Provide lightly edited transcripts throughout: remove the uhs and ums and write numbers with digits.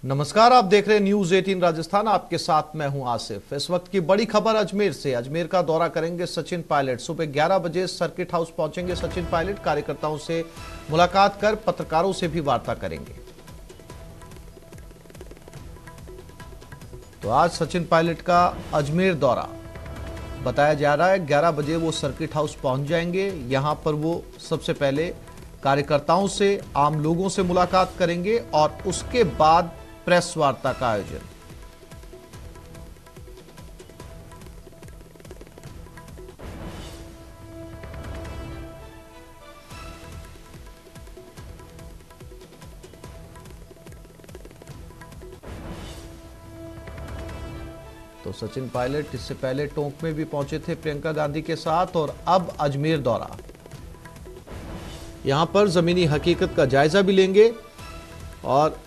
नमस्कार, आप देख रहे हैं न्यूज 18 राजस्थान। आपके साथ मैं हूं आसिफ। इस वक्त की बड़ी खबर अजमेर से। अजमेर का दौरा करेंगे सचिन पायलट। सुबह 11 बजे सर्किट हाउस पहुंचेंगे सचिन पायलट। कार्यकर्ताओं से मुलाकात कर पत्रकारों से भी वार्ता करेंगे। तो आज सचिन पायलट का अजमेर दौरा बताया जा रहा है। 11 बजे वो सर्किट हाउस पहुंच जाएंगे। यहां पर वो सबसे पहले कार्यकर्ताओं से, आम लोगों से मुलाकात करेंगे और उसके बाद प्रेस वार्ता का आयोजन। तो सचिन पायलट इससे पहले टोंक में भी पहुंचे थे प्रियंका गांधी के साथ, और अब अजमेर दौरा। यहां पर जमीनी हकीकत का जायजा भी लेंगे और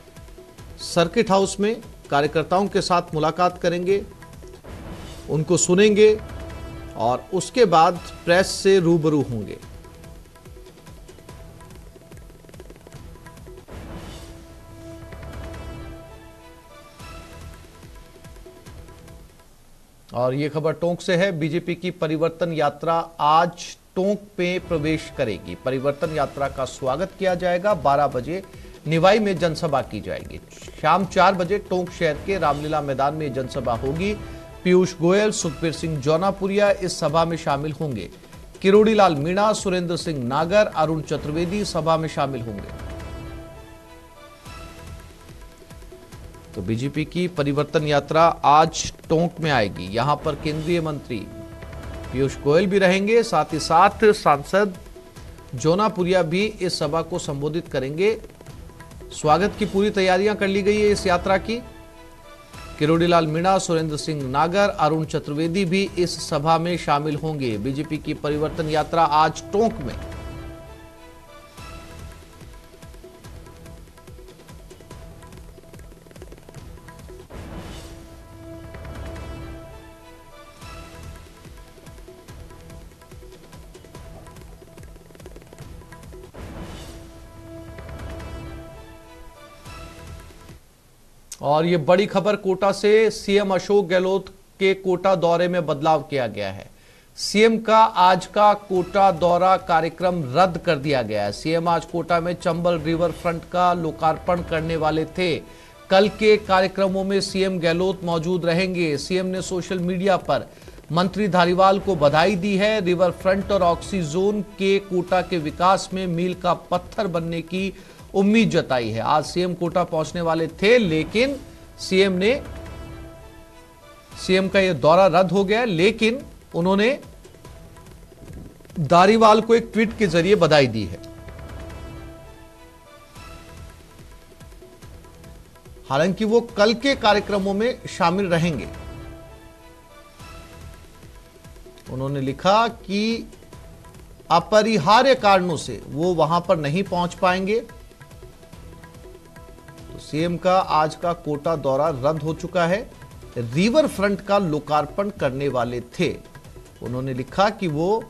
सर्किट हाउस में कार्यकर्ताओं के साथ मुलाकात करेंगे, उनको सुनेंगे और उसके बाद प्रेस से रूबरू होंगे। और ये खबर टोंक से है। बीजेपी की परिवर्तन यात्रा आज टोंक में प्रवेश करेगी। परिवर्तन यात्रा का स्वागत किया जाएगा। 12 बजे निवाई में जनसभा की जाएगी। शाम 4 बजे टोंक शहर के रामलीला मैदान में जनसभा होगी। पीयूष गोयल, सुखबीर सिंह जौनापुरिया इस सभा में शामिल होंगे। किरोड़ी लाल मीणा, सुरेंद्र सिंह नागर, अरुण चतुर्वेदी सभा में शामिल होंगे। तो बीजेपी की परिवर्तन यात्रा आज टोंक में आएगी। यहां पर केंद्रीय मंत्री पीयूष गोयल भी रहेंगे, साथ ही साथ सांसद जौनापुरिया भी इस सभा को संबोधित करेंगे। स्वागत की पूरी तैयारियां कर ली गई है इस यात्रा की। किरोड़ी लाल मीणा, सुरेंद्र सिंह नागर, अरुण चतुर्वेदी भी इस सभा में शामिल होंगे। बीजेपी की परिवर्तन यात्रा आज टोंक में। और ये बड़ी खबर कोटा से। सीएम अशोक गहलोत के कोटा दौरे में बदलाव किया गया है। सीएम का आज का कोटा दौरा कार्यक्रम रद्द कर दिया गया है। सीएम आज कोटा में चंबल रिवर फ्रंट का लोकार्पण करने वाले थे। कल के कार्यक्रमों में सीएम गहलोत मौजूद रहेंगे। सीएम ने सोशल मीडिया पर मंत्री धारीवाल को बधाई दी है। रिवर फ्रंट और ऑक्सीजोन के कोटा के विकास में मील का पत्थर बनने की उम्मीद जताई है। आज सीएम कोटा पहुंचने वाले थे, लेकिन सीएम का यह दौरा रद्द हो गया। लेकिन उन्होंने धारीवाल को एक ट्वीट के जरिए बधाई दी है। हालांकि वो कल के कार्यक्रमों में शामिल रहेंगे। उन्होंने लिखा कि अपरिहार्य कारणों से वो वहां पर नहीं पहुंच पाएंगे। सीएम का आज का कोटा दौरा रद्द हो चुका है। रिवर फ्रंट का लोकार्पण करने वाले थे। उन्होंने लिखा कि वो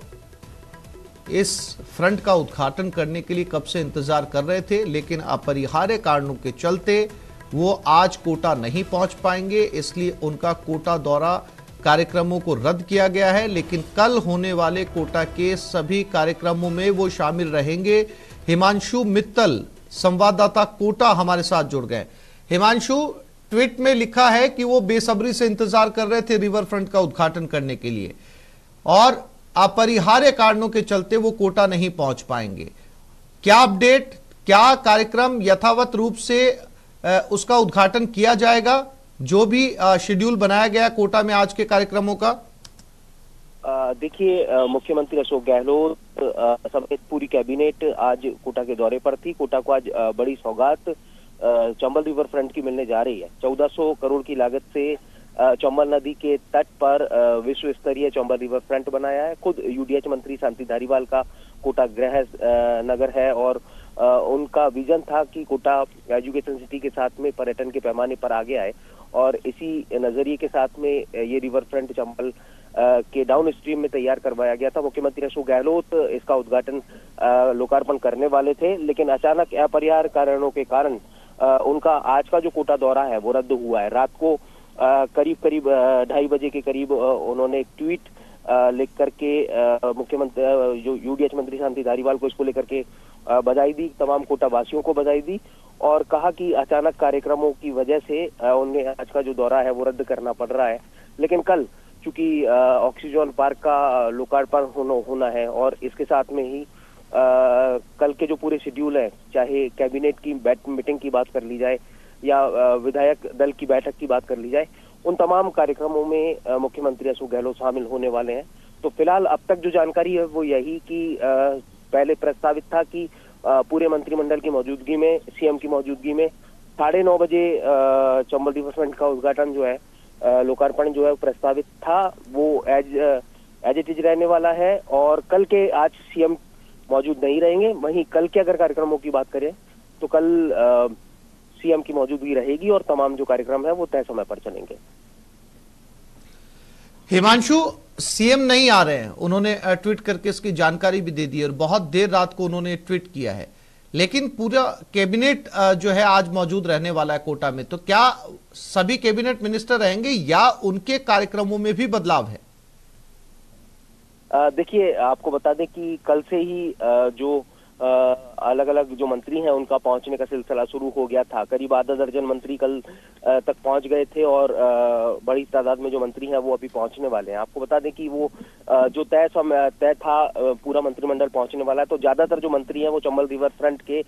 इस फ्रंट का उद्घाटन करने के लिए कब से इंतजार कर रहे थे, लेकिन अपरिहार्य कारणों के चलते वो आज कोटा नहीं पहुंच पाएंगे। इसलिए उनका कोटा दौरा कार्यक्रमों को रद्द किया गया है। लेकिन कल होने वाले कोटा के सभी कार्यक्रमों में वो शामिल रहेंगे। हिमांशु मित्तल, संवाददाता कोटा, हमारे साथ जुड़ गए। हिमांशु, ट्वीट में लिखा है कि वो बेसब्री से इंतजार कर रहे थे रिवर फ्रंट का उद्घाटन करने के लिए और अपरिहार्य कारणों के चलते वो कोटा नहीं पहुंच पाएंगे। क्या अपडेट, क्या कार्यक्रम यथावत रूप से उसका उद्घाटन किया जाएगा? जो भी शेड्यूल बनाया गया कोटा में आज के कार्यक्रमों का। देखिए, मुख्यमंत्री अशोक गहलोत समेत पूरी कैबिनेट आज कोटा के दौरे पर थी। कोटा को आज बड़ी सौगात चंबल रिवर फ्रंट की मिलने जा रही है। 1400 करोड़ की लागत से चंबल नदी के तट पर विश्व स्तरीय चंबल रिवर फ्रंट बनाया है। खुद यूडीएच मंत्री शांति धारीवाल का कोटा गृह नगर है और उनका विजन था कि कोटा एजुकेशन सिटी के साथ में पर्यटन के पैमाने पर आगे आए और इसी नजरिए के साथ में ये रिवर फ्रंट चंबल के डाउन स्ट्रीम में तैयार करवाया गया था। मुख्यमंत्री अशोक गहलोत इसका उद्घाटन लोकार्पण करने वाले थे, लेकिन अचानक अपरिहार्य कारणों के कारण उनका आज का जो कोटा दौरा है वो रद्द हुआ है। रात को करीब करीब 2:30 बजे के करीब उन्होंने एक ट्वीट लिख करके मुख्यमंत्री जो यूडीएच मंत्री शांति धारीवाल को इसको लेकर के बधाई दी, तमाम कोटा वासियों को बधाई दी और कहा कि अचानक कार्यक्रमों की वजह से उन्हें आज का जो दौरा है वो रद्द करना पड़ रहा है। लेकिन कल चूंकि ऑक्सीजन पार्क का लोकार्पण होना है और इसके साथ में ही कल के जो पूरे शेड्यूल है, चाहे कैबिनेट की मीटिंग की बात कर ली जाए या विधायक दल की बैठक की बात कर ली जाए, उन तमाम कार्यक्रमों में मुख्यमंत्री अशोक गहलोत शामिल होने वाले हैं। तो फिलहाल अब तक जो जानकारी है वो यही कि पहले प्रस्तावित था कि पूरे मंत्रिमंडल की मौजूदगी में, सीएम की मौजूदगी में 9:30 बजे चंबल रिवरफ्रंट का उद्घाटन जो है, लोकार्पण जो है प्रस्तावित था, वो एज इट इज रहने वाला है। और कल के आज सीएम मौजूद नहीं रहेंगे। वहीं कल के अगर कार्यक्रमों की बात करें तो कल सीएम की मौजूदगी रहेगी और तमाम जो कार्यक्रम है वो तय समय पर चलेंगे। हिमांशु, सीएम नहीं आ रहे हैं, उन्होंने ट्वीट करके इसकी जानकारी भी दे दी और बहुत देर रात को उन्होंने ट्वीट किया है, लेकिन पूरा कैबिनेट जो है आज मौजूद रहने वाला है कोटा में। तो क्या सभी कैबिनेट मिनिस्टर रहेंगे या उनके कार्यक्रमों में भी बदलाव है? देखिए, आपको बता दें कि कल से ही जो अलग अलग जो मंत्री हैं उनका पहुंचने का सिलसिला शुरू हो गया था। करीब आधा दर्जन मंत्री कल तक पहुंच गए थे और बड़ी तादाद में जो मंत्री हैं वो अभी पहुंचने वाले हैं। आपको बता दें कि वो जो तय था पूरा मंत्रिमंडल पहुंचने वाला है, तो ज्यादातर जो मंत्री हैं वो चंबल रिवर फ्रंट के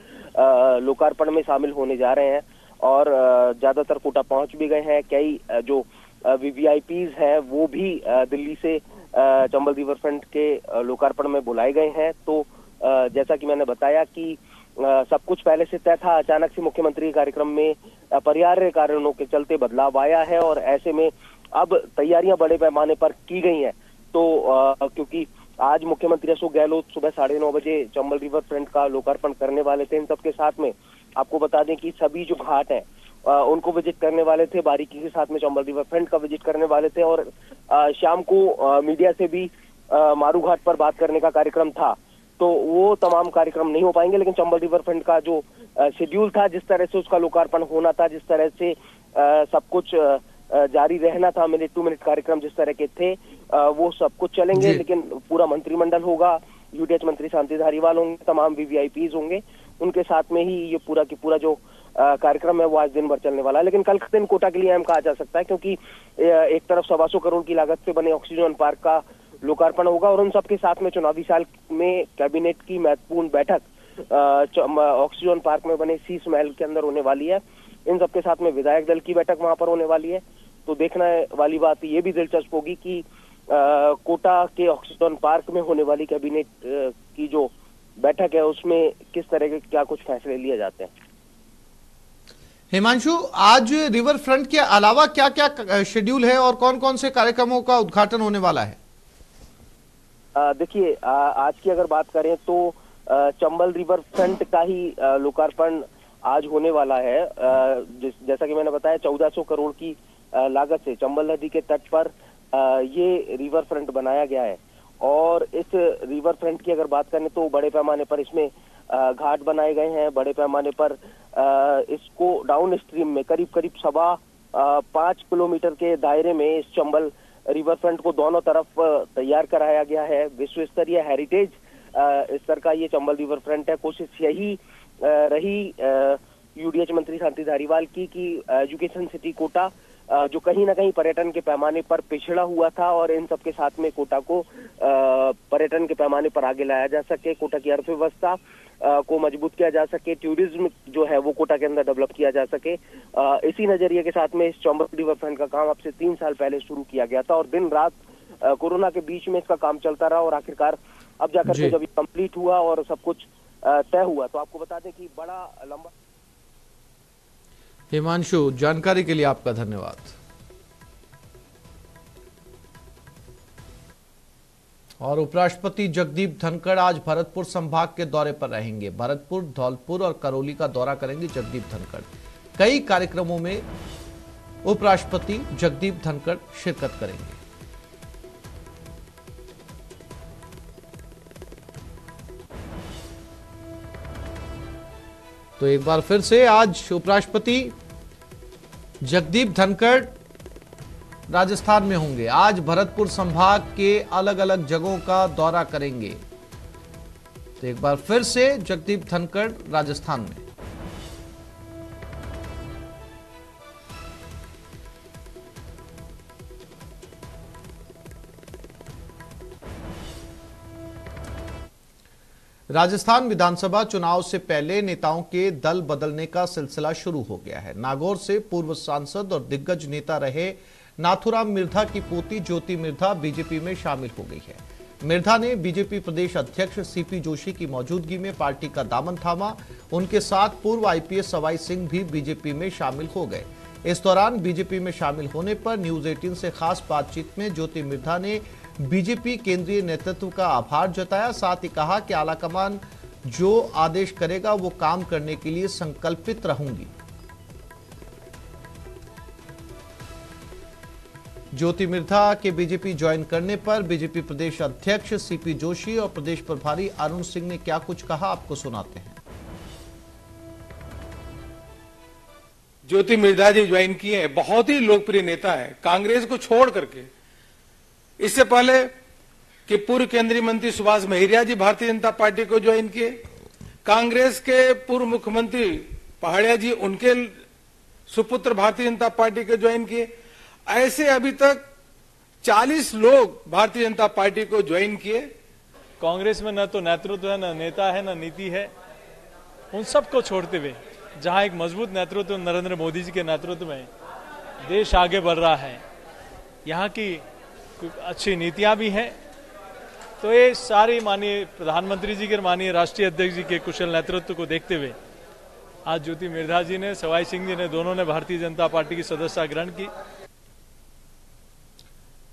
लोकार्पण में शामिल होने जा रहे हैं और ज्यादातर कोटा पहुंच भी गए हैं। कई जो वीवीआईपीज हैं वो भी दिल्ली से चंबल रिवर फ्रंट के लोकार्पण में बुलाए गए हैं। तो जैसा कि मैंने बताया कि सब कुछ पहले से तय था, अचानक से मुख्यमंत्री के कार्यक्रम में अपरिहार्य कारणों के चलते बदलाव आया है और ऐसे में अब तैयारियां बड़े पैमाने पर की गई हैं। तो क्योंकि आज मुख्यमंत्री अशोक गहलोत सुबह 9:30 बजे चंबल रिवर फ्रंट का लोकार्पण करने वाले थे। इन सबके साथ में आपको बता दें कि सभी जो घाट हैं उनको विजिट करने वाले थे, बारीकी के साथ में चंबल रिवर फ्रंट का विजिट करने वाले थे और शाम को मीडिया से भी मारू घाट पर बात करने का कार्यक्रम था। तो वो तमाम कार्यक्रम नहीं हो पाएंगे, लेकिन चंबल रिवर फ्रंट का जो शेड्यूल था, जिस तरह से उसका लोकार्पण होना था, जिस तरह से सब कुछ जारी रहना था, मिनट टू मिनट कार्यक्रम जिस तरह के थे वो सब कुछ चलेंगे। लेकिन पूरा मंत्रिमंडल होगा, यूडीएच मंत्री शांति धारीवाल होंगे, तमाम वीवीआईपीज होंगे, उनके साथ में ही ये पूरा की पूरा जो कार्यक्रम है वो आज दिन भर चलने वाला है। लेकिन कल का दिन कोटा के लिए अहम कहा जा सकता है, क्योंकि एक तरफ 125 करोड़ की लागत से बने ऑक्सीजन पार्क का लोकार्पण होगा और उन सबके साथ में चुनावी साल में कैबिनेट की महत्वपूर्ण बैठक ऑक्सीजन पार्क में बने शीश महल के अंदर होने वाली है। इन सबके साथ में विधायक दल की बैठक वहां पर होने वाली है। तो देखने वाली बात ये भी दिलचस्प होगी कि कोटा के ऑक्सीजन पार्क में होने वाली कैबिनेट की जो बैठक है उसमें किस तरह के क्या कुछ फैसले लिए जाते हैं। हिमांशु, आज रिवर फ्रंट के अलावा क्या क्या शेड्यूल है और कौन कौन से कार्यक्रमों का उद्घाटन होने वाला है? देखिए, आज की अगर बात करें तो चंबल रिवर फ्रंट का ही लोकार्पण आज होने वाला है। जैसा कि मैंने बताया 1400 करोड़ की लागत से चंबल नदी के तट पर ये रिवर फ्रंट बनाया गया है और इस रिवर फ्रंट की अगर बात करें तो बड़े पैमाने पर इसमें घाट बनाए गए हैं। बड़े पैमाने पर इसको डाउन स्ट्रीम में करीब करीब 5.25 किलोमीटर के दायरे में इस चंबल रिवर फ्रंट को दोनों तरफ तैयार कराया गया है। विश्व स्तरीय हेरिटेज स्तर का ये चंबल रिवर फ्रंट है। कोशिश यही रही यूडीएच मंत्री शांति धारीवाल की कि एजुकेशन सिटी कोटा जो कहीं ना कहीं पर्यटन के पैमाने पर पिछड़ा हुआ था और इन सबके साथ में कोटा को पर्यटन के पैमाने पर आगे लाया जा सके, कोटा की अर्थव्यवस्था को मजबूत किया जा सके, टूरिज्म जो है वो कोटा के अंदर डेवलप किया जा सके। इसी नजरिए के साथ में इस चंबल रिवर फ्रंट का काम अब से 3 साल पहले शुरू किया गया था और दिन रात कोरोना के बीच में इसका काम चलता रहा और आखिरकार अब जाकर के जब ये कंप्लीट हुआ और सब कुछ तय हुआ तो आपको बता दें कि बड़ा लंबा। हिमांशु, जानकारी के लिए आपका धन्यवाद। और उपराष्ट्रपति जगदीप धनखड़ आज भरतपुर संभाग के दौरे पर रहेंगे। भरतपुर, धौलपुर और करौली का दौरा करेंगे जगदीप धनखड़। कई कार्यक्रमों में उपराष्ट्रपति जगदीप धनखड़ शिरकत करेंगे। तो एक बार फिर से आज उपराष्ट्रपति जगदीप धनखड़ राजस्थान में होंगे। आज भरतपुर संभाग के अलग अलग जगहों का दौरा करेंगे। तो एक बार फिर से जगदीप धनखड़ राजस्थान में। राजस्थान विधानसभा चुनाव से पहले नेताओं के दल बदलने का सिलसिला शुरू हो गया है। नागौर से पूर्व सांसद और दिग्गज नेता रहे नाथुराम मिर्धा की पोती ज्योति मिर्धा बीजेपी में शामिल हो गई है। मिर्धा ने बीजेपी प्रदेश अध्यक्ष सीपी जोशी की मौजूदगी में पार्टी का दामन थामा। उनके साथ पूर्व आईपीएस सवाई सिंह भी बीजेपी में शामिल हो गए। इस दौरान बीजेपी में शामिल होने पर न्यूज 18 से खास बातचीत में ज्योति मिर्धा ने बीजेपी केंद्रीय नेतृत्व का आभार जताया। साथ ही कहा कि आलाकमान जो आदेश करेगा वो काम करने के लिए संकल्पित रहूंगी। ज्योति मिर्धा के बीजेपी ज्वाइन करने पर बीजेपी प्रदेश अध्यक्ष सीपी जोशी और प्रदेश प्रभारी अरुण सिंह ने क्या कुछ कहा, आपको सुनाते हैं। ज्योति मिर्धा जी ज्वाइन किए हैं, बहुत ही लोकप्रिय नेता है कांग्रेस को छोड़ करके। इससे पहले कि पूर्व केंद्रीय मंत्री सुभाष महिरिया जी भारतीय जनता पार्टी को ज्वाइन किए। कांग्रेस के पूर्व मुख्यमंत्री पहाड़िया जी उनके सुपुत्र भारतीय जनता पार्टी को ज्वाइन किए। ऐसे अभी तक 40 लोग भारतीय जनता पार्टी को ज्वाइन किए। कांग्रेस में न तो नेतृत्व है, न नेता है, न नीति है। उन सबको छोड़ते हुए जहां एक मजबूत नेतृत्व नरेंद्र मोदी जी के नेतृत्व में देश आगे बढ़ रहा है, यहाँ की अच्छी नीतियां भी हैं, तो ये सारी माननीय प्रधानमंत्री जी के माननीय राष्ट्रीय अध्यक्ष जी के कुशल नेतृत्व को देखते हुए आज ज्योति मिर्धा जी ने, सवाई सिंह जी ने, दोनों ने भारतीय जनता पार्टी की सदस्यता ग्रहण की।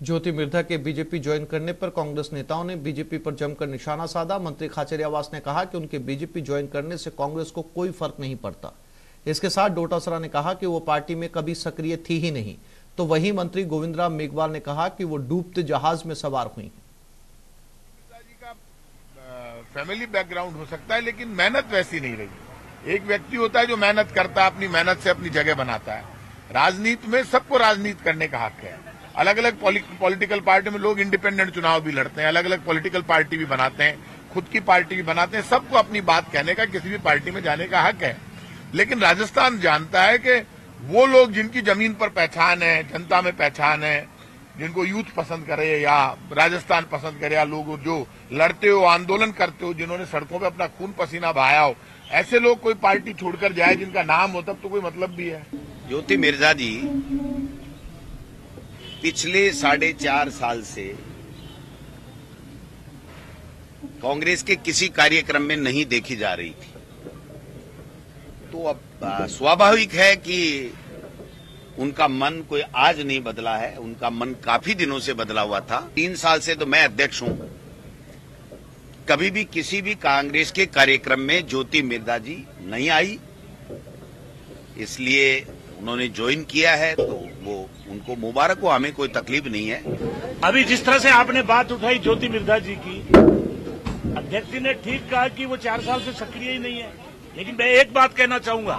ज्योति मिर्धा के बीजेपी ज्वाइन करने पर कांग्रेस नेताओं ने बीजेपी पर जमकर निशाना साधा। मंत्री खाचरियावास ने कहा कि उनके बीजेपी ज्वाइन करने से कांग्रेस को कोई फर्क नहीं पड़ता। इसके साथ डोटासरा ने कहा कि वो पार्टी में कभी सक्रिय थी ही नहीं। तो वहीं मंत्री गोविंदराम मेघवाल ने कहा कि वो डूबते जहाज में सवार हुई। जी का फैमिली बैकग्राउंड हो सकता है, लेकिन मेहनत वैसी नहीं रही। एक व्यक्ति होता है जो मेहनत करता है, अपनी मेहनत से अपनी जगह बनाता है। राजनीति में सबको राजनीति करने का हक है। अलग अलग पॉलिटिकल पार्टी में लोग इंडिपेंडेंट चुनाव भी लड़ते हैं, अलग अलग पॉलिटिकल पार्टी भी बनाते हैं, खुद की पार्टी भी बनाते हैं। सबको अपनी बात कहने का, किसी भी पार्टी में जाने का हक है। लेकिन राजस्थान जानता है कि वो लोग जिनकी जमीन पर पहचान है, जनता में पहचान है, जिनको यूथ पसंद करे या राजस्थान पसंद करे, या लोग जो लड़ते हो, आंदोलन करते हो, जिन्होंने सड़कों पे अपना खून पसीना बहाया हो, ऐसे लोग कोई पार्टी छोड़कर जाए जिनका नाम हो, तब तो कोई मतलब भी है। ज्योति मिर्धा जी पिछले 4.5 साल से कांग्रेस के किसी कार्यक्रम में नहीं देखी जा रही थी। तो अब स्वाभाविक है कि उनका मन कोई आज नहीं बदला है, उनका मन काफी दिनों से बदला हुआ था। 3 साल से तो मैं अध्यक्ष हूं, कभी भी किसी भी कांग्रेस के कार्यक्रम में ज्योति मिर्धा जी नहीं आई, इसलिए उन्होंने ज्वाइन किया है। तो वो उनको मुबारक हो, हमें कोई तकलीफ नहीं है। अभी जिस तरह से आपने बात उठाई ज्योति मिर्धा जी की, अध्यक्ष जी ने ठीक कहा कि वो 4 साल से सक्रिय ही नहीं है। लेकिन मैं एक बात कहना चाहूंगा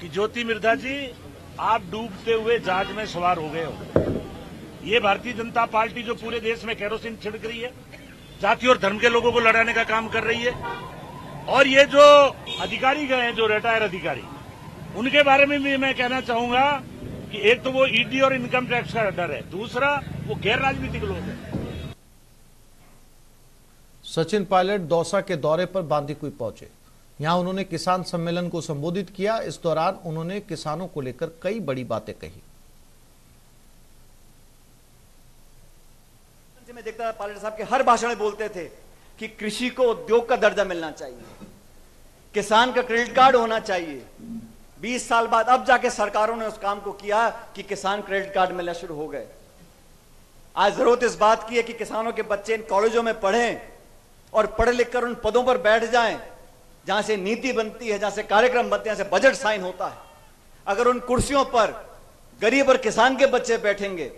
कि ज्योति मिर्धा जी, आप डूबते हुए जहाज में सवार हो गए हो। ये भारतीय जनता पार्टी जो पूरे देश में केरोसिन छिड़क रही है, जाति और धर्म के लोगों को लड़ाने का काम कर रही है, और ये जो अधिकारी गए हैं, जो रिटायर अधिकारी, उनके बारे में भी मैं कहना चाहूंगा कि एक तो वो ईडी और इनकम टैक्स का डर है, दूसरा वो गैर राजनीतिक लोग हैं। सचिन पायलट दौसा के दौरे पर बांदीकुई पहुंचे। यहां उन्होंने किसान सम्मेलन को संबोधित किया। इस दौरान उन्होंने किसानों को लेकर कई बड़ी बातें कही। मैं देखता था पायलट साहब के हर भाषण में बोलते थे कि कृषि को उद्योग का दर्जा मिलना चाहिए, किसान का क्रेडिट कार्ड होना चाहिए। 20 साल बाद अब जाके सरकारों ने उस काम को किया कि किसान क्रेडिट कार्ड मिलना शुरू हो गए। आज जरूरत इस बात की है कि किसानों के बच्चे इन कॉलेजों में पढ़ें और पढ़ लिख कर उन पदों पर बैठ जाएं जहां से नीति बनती है, जहां से कार्यक्रम बनते हैं, जहां से बजट साइन होता है। अगर उन कुर्सियों पर गरीब और किसान के बच्चे बैठेंगे,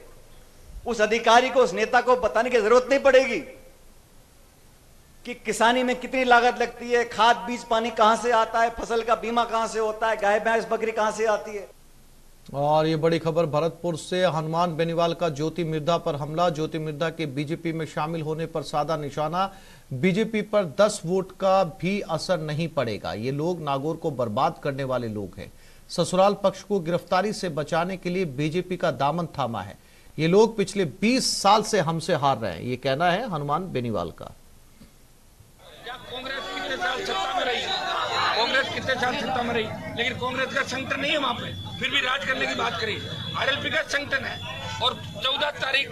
उस अधिकारी को, उस नेता को बताने की जरूरत नहीं पड़ेगी कि किसानी में कितनी लागत लगती है, खाद बीज पानी कहां से आता है, फसल का बीमा कहां से होता है, गाय भैंस बकरी कहां से आती है। और ये बड़ी खबर भरतपुर से, हनुमान बेनीवाल का ज्योति मिर्धा पर हमला। ज्योति मिर्धा के बीजेपी में शामिल होने पर साधा निशाना। बीजेपी पर 10 वोट का भी असर नहीं पड़ेगा। ये लोग नागौर को बर्बाद करने वाले लोग हैं। ससुराल पक्ष को गिरफ्तारी से बचाने के लिए बीजेपी का दामन थामा है। ये लोग पिछले 20 साल से हमसे हार रहे हैं, ये कहना है हनुमान बेनीवाल का। कांग्रेस कितने साल सत्ता में रही, कांग्रेस कितने साल सत्ता में रही, लेकिन कांग्रेस का संगठन नहीं है वहाँ पे, फिर भी राज करने की बात करी। आरएलपी का संगठन है और 14 तारीख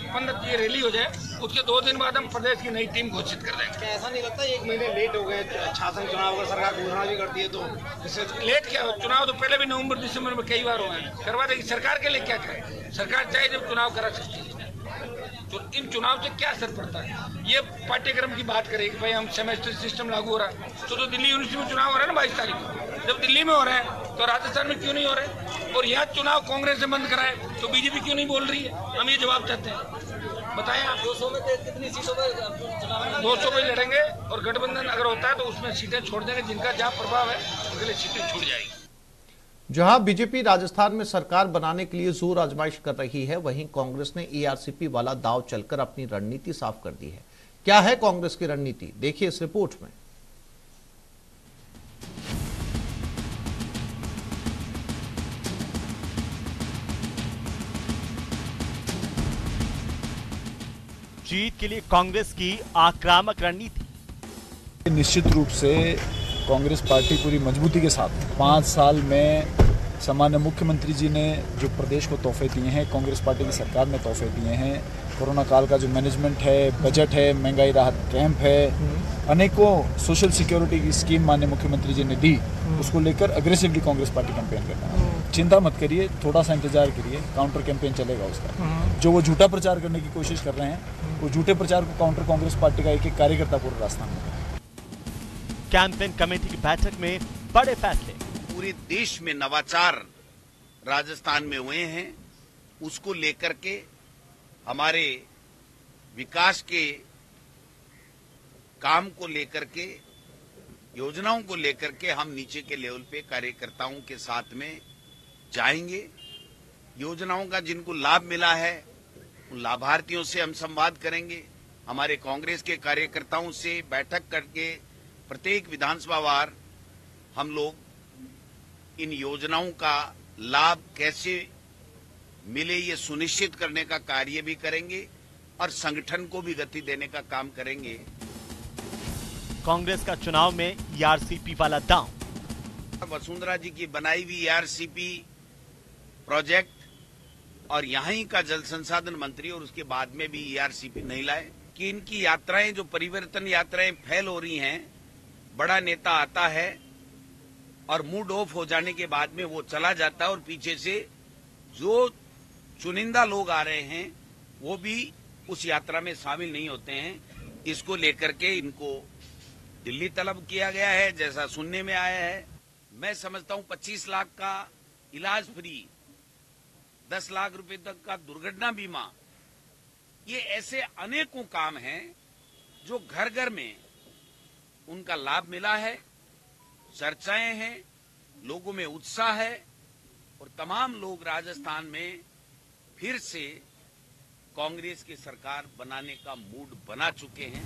15 की रैली हो जाए, उसके 2 दिन बाद हम प्रदेश की नई टीम घोषित कर देंगे। ऐसा नहीं लगता 1 महीने लेट हो गए, शासन चुनाव का सरकार घोषणा भी करती है तो लेट क्या हो, चुनाव तो पहले भी नवंबर दिसंबर में कई बार हुए हैं, करवा देगी। सरकार के लिए क्या करे, सरकार चाहे जब चुनाव करा सकती है। तो इन चुनाव से क्या असर पड़ता है, ये पाठ्यक्रम की बात करें कि भाई हम सेमेस्टर सिस्टम लागू हो रहा है, तो दिल्ली यूनिवर्सिटी में चुनाव हो रहा है ना 22 तारीख को। जब दिल्ली में हो रहा है तो राजस्थान में क्यों नहीं हो रहा है, और यहाँ चुनाव कांग्रेस से बंद कराए तो बीजेपी क्यों नहीं बोल रही है, हम ये जवाब चाहते हैं। बताएं आप 200 में कितनी सीटों पर 200 पे लड़ेंगे, और गठबंधन अगर होता है तो उसमें सीटें छोड़ देंगे, जिनका जहाँ प्रभाव है उनके लिए सीटें छूट जाएगी। जहां बीजेपी राजस्थान में सरकार बनाने के लिए जोर आजमाइश कर रही है, वहीं कांग्रेस ने एआरसीपी वाला दांव चलकर अपनी रणनीति साफ कर दी है। क्या है कांग्रेस की रणनीति, देखिए इस रिपोर्ट में। जीत के लिए कांग्रेस की आक्रामक रणनीति। निश्चित रूप से कांग्रेस पार्टी पूरी मजबूती के साथ 5 साल में सम्मान्य मुख्यमंत्री जी ने जो प्रदेश को तोहफे दिए हैं, कांग्रेस पार्टी की सरकार ने तोहफे दिए हैं, कोरोना काल का जो मैनेजमेंट है, बजट है, महंगाई राहत कैंप है, अनेकों सोशल सिक्योरिटी की स्कीम माननीय मुख्यमंत्री जी ने दी, उसको लेकर अग्रेसिवली कांग्रेस पार्टी कैंपेन कर रहा है। चिंता मत करिए, थोड़ा सा इंतजार करिए, काउंटर कैंपेन चलेगा उसका। जो वो झूठा प्रचार करने की कोशिश कर रहे हैं, वो झूठे प्रचार को काउंटर कांग्रेस पार्टी का एक कार्यकर्ता पूरा रास्ता में। कैंपेन कमेटी की बैठक में बड़े फैसले। पूरे देश में नवाचार राजस्थान में हुए हैं, उसको लेकर के हमारे विकास के काम को लेकर के, योजनाओं को लेकर के हम नीचे के लेवल पे कार्यकर्ताओं के साथ में जाएंगे। योजनाओं का जिनको लाभ मिला है उन लाभार्थियों से हम संवाद करेंगे। हमारे कांग्रेस के कार्यकर्ताओं से बैठक करके प्रत्येक विधानसभा वार हम लोग इन योजनाओं का लाभ कैसे मिले ये सुनिश्चित करने का कार्य भी करेंगे और संगठन को भी गति देने का काम करेंगे। कांग्रेस का चुनाव में ईआरसीपी वाला दांव। वसुंधरा जी की बनाई हुई ईआरसीपी प्रोजेक्ट और यहीं का जल संसाधन मंत्री और उसके बाद में भी ईआरसीपी नहीं लाए कि इनकी यात्राएं, जो परिवर्तन यात्राएं फेल हो रही हैं, बड़ा नेता आता है और मूड ऑफ हो जाने के बाद में वो चला जाता है और पीछे से जो चुनिंदा लोग आ रहे हैं वो भी उस यात्रा में शामिल नहीं होते हैं। इसको लेकर के इनको दिल्ली तलब किया गया है, जैसा सुनने में आया है। मैं समझता हूं 25 लाख का इलाज फ्री, 10 लाख रुपए तक का दुर्घटना बीमा, ये ऐसे अनेकों काम हैं जो घर घर में उनका लाभ मिला है, चर्चाएं हैं, लोगों में उत्साह है और तमाम लोग राजस्थान में फिर से कांग्रेस की सरकार बनाने का मूड बना चुके हैं।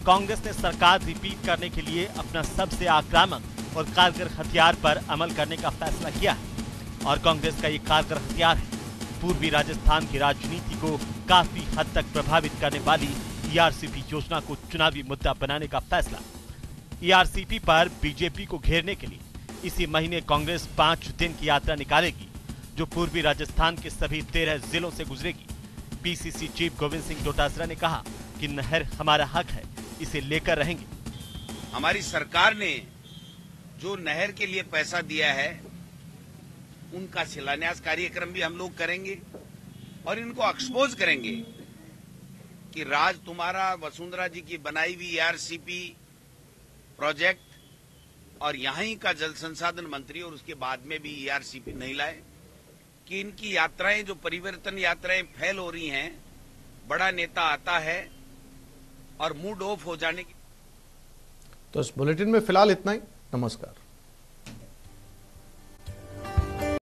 कांग्रेस ने सरकार रिपीट करने के लिए अपना सबसे आक्रामक और कारगर हथियार पर अमल करने का फैसला किया है और कांग्रेस का ये कारगर हथियार है पूर्वी राजस्थान की राजनीति को काफी हद तक प्रभावित करने वाली ईआरसीपी योजना को चुनावी मुद्दा बनाने का फैसला। ईआरसीपी पर बीजेपी को घेरने के लिए इसी महीने कांग्रेस 5 दिन की यात्रा निकालेगी जो पूर्वी राजस्थान के सभी 13 जिलों से गुजरेगी। पीसीसी चीफ गोविंद सिंह डोटासरा ने कहा कि नहर हमारा हक है, इसे लेकर रहेंगे। हमारी सरकार ने जो नहर के लिए पैसा दिया है उनका शिलान्यास कार्यक्रम भी हम लोग करेंगे और इनको एक्सपोज करेंगे कि राज तुम्हारा वसुंधरा जी की बनाई हुई ईआरसीपी प्रोजेक्ट और यहीं का जल संसाधन मंत्री और उसके बाद में भी ईआरसीपी नहीं लाए कि इनकी यात्राएं, जो परिवर्तन यात्राएं फेल हो रही हैं, बड़ा नेता आता है और मूड ऑफ हो जाने की तो इस बुलेटिन में फिलहाल इतना ही। नमस्कार।